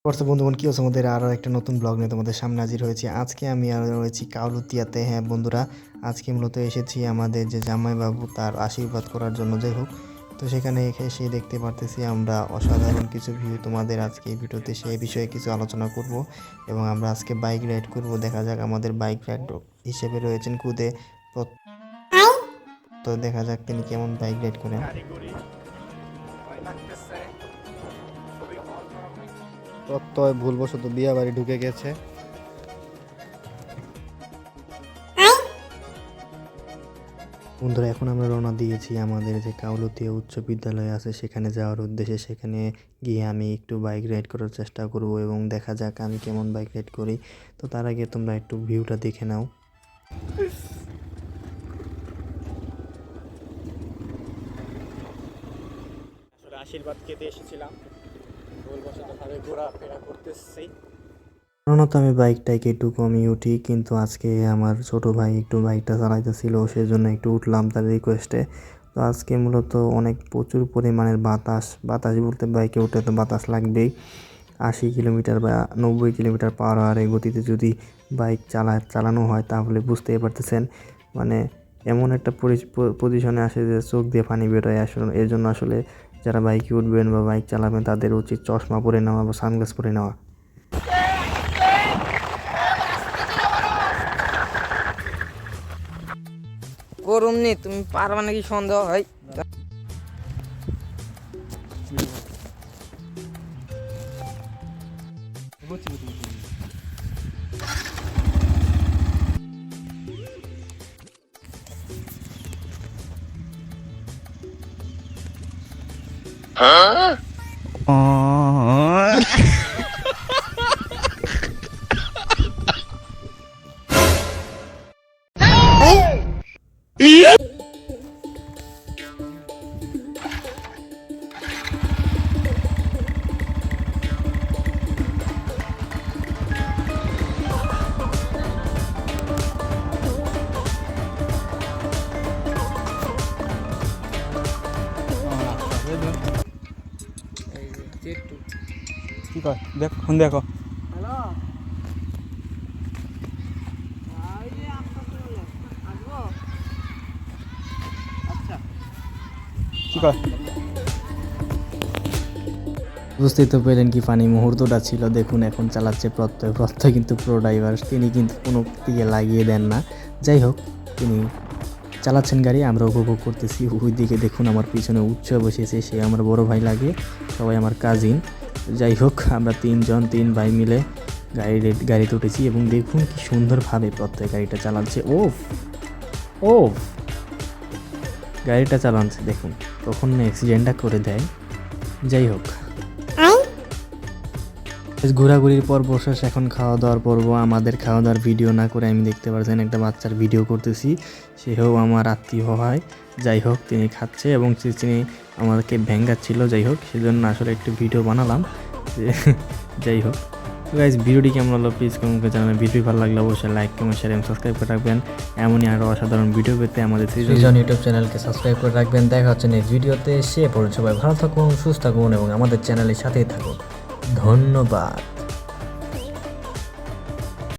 WhatsApp বন্ধুগণ, কী হচ্ছে আমাদের আরও একটা নতুন ব্লগ নিয়ে তোমাদের সামনে হাজির হয়েছি। আজকে আমি আর রয়েছি কাউলুতিয়াতে। হ্যাঁ বন্ধুরা, আজকে মূলত এসেছি আমাদের যে জামাইবাবু তার আশীর্বাদ করার জন্য। যাই হোক, তো সেখানে এসে দেখতে পারতেছি আমরা অসাধারণ কিছু ভিউ। তোমাদের আজকে এই ভিডিওতে সেই বিষয়ে কিছু আলোচনা করব এবং আমরা আজকে বাইক রাইড করব। দেখা যাক আমাদের বাইক রাইড হিসেবে রয়েছেন কুদে। তো দেখা যাক তিনি কেমন বাইক রাইড করেন। প্রত্যয় ভুলবশত বিয়া বাড়ি ঢুকে গেছে। বন্ধুরা, এখন আমরা রওনা দিয়েছি আমাদের যে কাউলতিয়া উচ্চ বিদ্যালয় আছে সেখানে যাওয়ার উদ্দেশ্যে। সেখানে গিয়ে আমি একটু বাইক রাইড করার চেষ্টা করব এবং দেখা যাক আমি কেমন বাইক রাইড করি। তো তার আগে তোমরা একটু ভিউটা দেখে নাও। আশীর্বাদ খেতে এসেছিলাম, ভুলবশতভাবে ঘোরাফেরা করতেছি। সাধারণত আমি বাইকটাকে একটু কমই উঠি, কিন্তু আজকে আমার ছোট ভাই একটু বাইকটা চালাইতেছিল, সেজন্য একটু উঠলাম তার রিকোয়েস্টে। তো আজকে মূলত প্রচুর পরিমাণের বাতাস বলতে বাইকে উঠে তো বাতাস লাগবেই। 80 কিলোমিটার বা 90 কিলোমিটার পার আওয়ারের গতিতে যদি বাইক চালানো হয় তাহলে বুঝতেই পারতেছেন, মানে এমন একটা পজিশনে আসে যে চোখ দিয়ে পানি বেরোয়। আসলে এর জন্য আসলে যারা বাইকে উঠবেন বা বাইক চালাবেন তাদের উচিত চশমা পরে নেওয়া বা সানগ্লাস পরে নেওয়া। করুম নি, তুমি পারবা নাকি সন্দেহ হয়। কি কয় দেখ, ফোন দেখো। কি কয় বুঝতেই তো পেলেন কি ফানি মুহূর্তটা ছিল। দেখুন এখন চালাচ্ছে প্রত্যয় কিন্তু প্রো ড্রাইভার, তিনি কিন্তু কোনো দিকে লাগিয়ে দেন না। যাই হোক, তিনি চালাচ্ছেন গাড়ি, আমরা উপভোগ করতেছি। ওই দিকে দেখুন আমার পিছনে উৎসব বসেছে, সে আমার বড় ভাই লাগে, সবাই আমার কাজিন। যাই হোক, আমরা তিন ভাই মিলে গাড়িতে উঠেছি এবং দেখুন কি সুন্দরভাবে প্রত্যয় গাড়িটা চালাচ্ছে। ও গাড়িটা চালাচ্ছে দেখুন, কখন অ্যাক্সিডেন্টটা করে দেয়। যাই হোক, ঘোরাঘুরির পর শেষ, এখন খাওয়া দাওয়ার পর্ব। আমাদের খাওয়া দাওয়ার ভিডিও না করে আমি দেখতে পাচ্ছেন একটা বাচ্চার ভিডিও করতেছি, সেও আমার আত্মীয় হয়। যাই হোক, তিনি খাচ্ছে এবং তিনি আমাদেরকে ভেঙ্গাচ্ছিল। যাই হোক, সেজন্য আসলে একটু ভিডিও বানালাম। যাই হোক, তো গাইজ, ভিডিওটি কেমন হলো প্লিজ কমেন্ট করে জানাবেন। ভিডিও ভালো লাগলে অবশ্যই লাইক, কমেন্ট, শেয়ার এবং সাবস্ক্রাইব করে রাখবেন। এমনই আরও অসাধারণ ভিডিও পেতে আমাদের সৃজন ইউটিউব চ্যানেলকে সাবস্ক্রাইব করে রাখবেন। দেখা হচ্ছে নেক্সট ভিডিওতে। সে পর্যন্ত সবাই ভালো থাকুন, সুস্থ থাকুন এবং আমাদের চ্যানেলের সাথেই থাকুন। ধন্যবাদ।